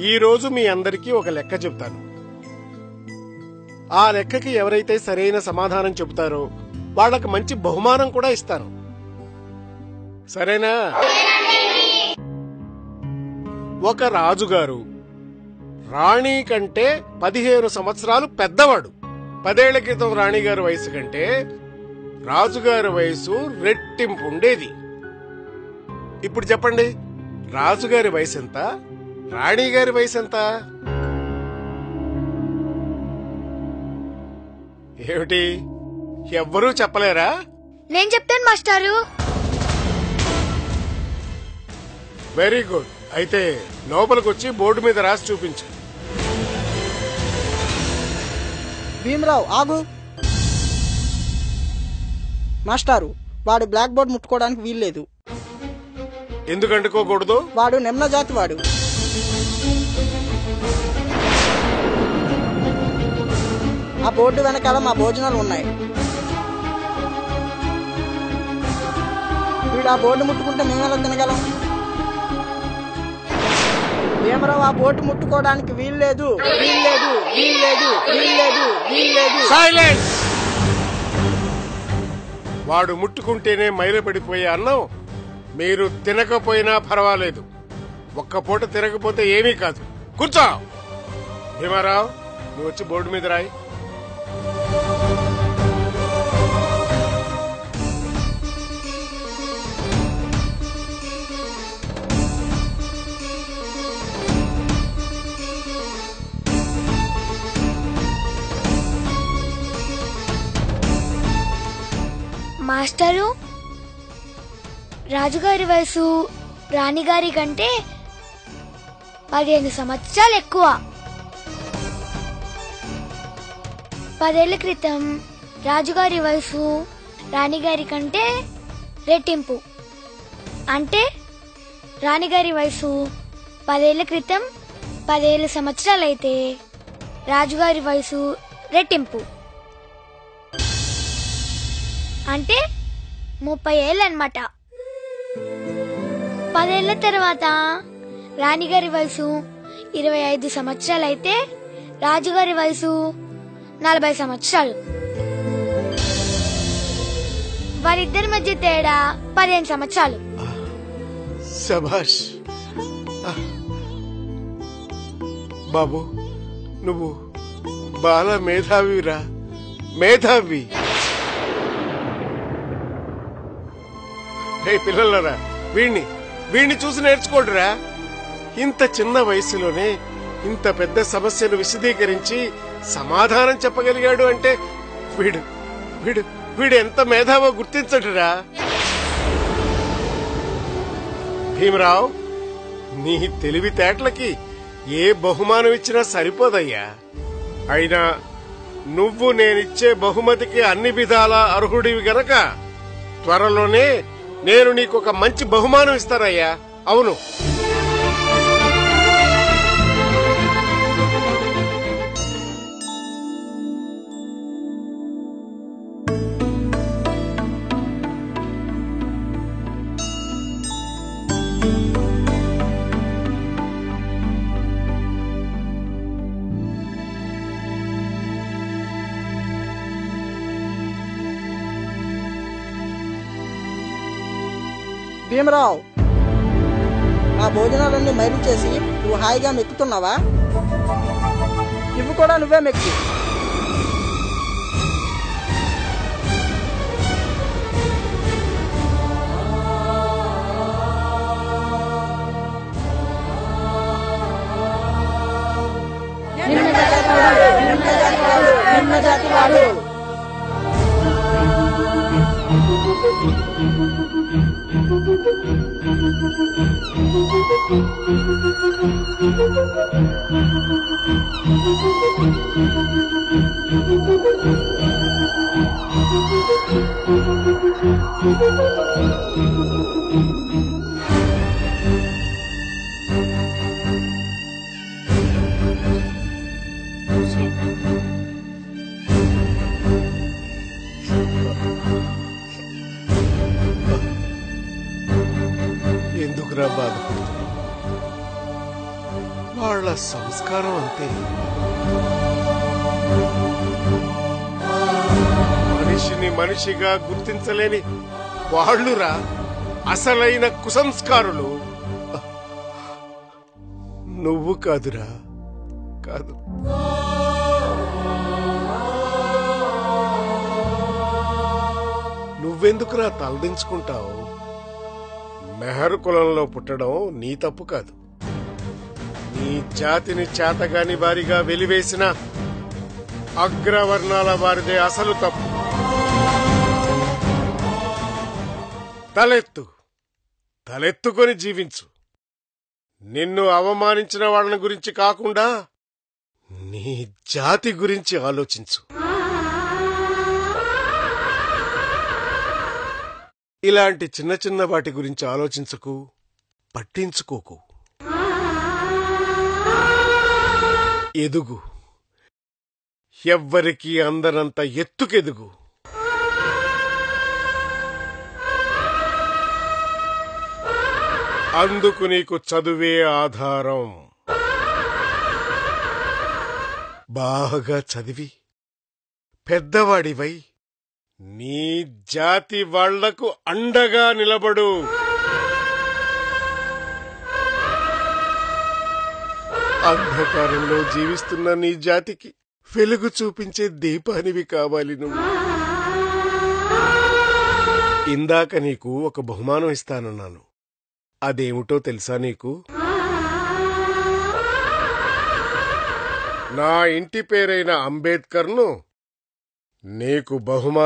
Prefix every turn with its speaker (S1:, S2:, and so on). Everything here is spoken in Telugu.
S1: ఈ రోజు మీ అందరికీ ఒక లెక్క చెప్తాను. ఆ లెక్కకి ఎవరైతే సరైన సమాధానం చెబుతారో వాళ్ళకి మంచి బహుమానం కూడా ఇస్తాను. సరేనా? ఒక రాజుగారు రాణి కంటే 15 సంవత్సరాలు పెద్దవాడు. 10 ఏళ్ల క్రితం రాణిగారి వయసు కంటే రాజుగారి వయసు రెట్టింపు ఉండేది. ఇప్పుడు చెప్పండి, రాజుగారి వయసు ఎంత, రాణిగారి వయసు ఎంత? ఏమిటి, ఎవ్వరూ చెప్పలేరా?
S2: నేను చెప్తాను మాస్టారు.
S1: Very good. అయితే లోపలికొచ్చి బోర్డు మీద రాసి చూపించు.
S3: భీమరావు ఆగు. మాస్టారు, వాడు బ్లాక్ బోర్డ్ ముట్టుకోవడానికి వీల్లేదు.
S1: ఎందుకు అంటుకోకూడదు?
S3: వాడు నిమ్న జాతి వాడు. ఆ బోర్డు వెనకాల మా భోజనాలు ఉన్నాయి. వీడు ఆ బోర్డు ముట్టుకుంటే మేమెలా తినగలం? భీమరావు ఆ బోర్డు ముట్టుకోవడానికి వీల్లేదు, వీల్లేదు, వీల్లేదు, వీల్లేదు, వీల్లేదు.
S1: సైలెన్స్! వాడు ముట్టుకుంటేనే మైలపడిపోయే అన్నం మీరు తినకపోయినా పర్వాలేదు. ఒక్క పూట తినకపోతే ఏమీ కాదు. కూర్చో. భీమారావు, నువ్వు వచ్చి బోర్డు మీద రాయి.
S2: మాస్టరు, రాజుగారి వయసు రాణిగారి కంటే 15 సంవత్సరాలు ఎక్కువ. 10 ఏళ్ల క్రితం రాజుగారి వయసు రాణిగారి కంటే రెట్టింపు. అంటే రాణిగారి వయసు 10 ఏళ్ల క్రితం 10,000 సంవత్సరాలైతే రాజుగారి వయసు రెట్టింపు. అంటే 30 ఏళ్ళన్నమాట. 10 ఏళ్ల తర్వాత రాణిగారి వయసు 25 సంవత్సరాలైతే రాజుగారి వయసు 40 సంవత్సరాలు. వారిద్దరి మధ్య తేడా 15 సంవత్సరాలు.
S1: శభాష్ బాబు, నువ్వు బాల మేధావిరా, మేధావి. హే పిల్లలరా, వీణ్ణి చూసి నేర్చుకోండిరా. ఇంత చిన్న వయసులోనే ఇంత పెద్ద సమస్యను విశదీకరించి సమాధానం చెప్పగలిగాడు అంటే వీడు వీడు వీడు ఎంత మేధావో గుర్తించడురా. భీమరావు, నీ తెలివితేటలకి ఏ బహుమానం ఇచ్చినా సరిపోదయ్యా. అయినా నువ్వు నేనిచ్చే బహుమతికి అన్ని విధాలా అర్హుడివి గనక త్వరలోనే నేను నీకొక మంచి బహుమానం ఇస్తానయ్యా. అవును,
S3: భీమరావు, నా భోజనాలన్నీ మైలు చేసి నువ్వు హాయిగా మెక్కుతున్నావా? ఇవి కూడా నువ్వే మెక్కి. నిమ్న జాతి వాడు.
S1: వాళ్ళ సంస్కారం అంతే. మనిషిని మనిషిగా గుర్తించలేని వాళ్ళురా అసలైన కుసంస్కారులు. నువ్వు కాదురా, కాదు. నువ్వెందుకురా తలదించుకుంటావు? మెహర్ కులంలో పుట్టడం నీ తప్పు కాదు. నీ జాతిని చేతగాని వారిగా వెలివేసిన అగ్రవర్ణాల వారిదే అసలు తప్పు. తలెత్తుకొని జీవించు. నిన్ను అవమానించిన వాళ్ళని గురించి కాకుండా నీ జాతి గురించి ఆలోచించు. ఇలాంటి చిన్న చిన్న వాటి గురించి ఆలోచించకు, పట్టించుకోకు. ఎదుగు, ఎవ్వరికీ అందనంత ఎత్తుకెదుగు. అందుకు నీకు చదువే ఆధారం. బాగా చదివి పెద్దవాడివై నీ జాతి వాళ్లకు అండగా నిలబడు. అంధకారంలో జీవిస్తున్న నీ జాతికి వెలుగు చూపించే దీపానివి కావాలి నువ్వు. ఇందాక నీకు ఒక బహుమానం ఇస్తానన్నాను. అదేమిటో తెలుసా నీకు? నా ఇంటి పేరైన అంబేద్కర్ను నీకు బహుమానం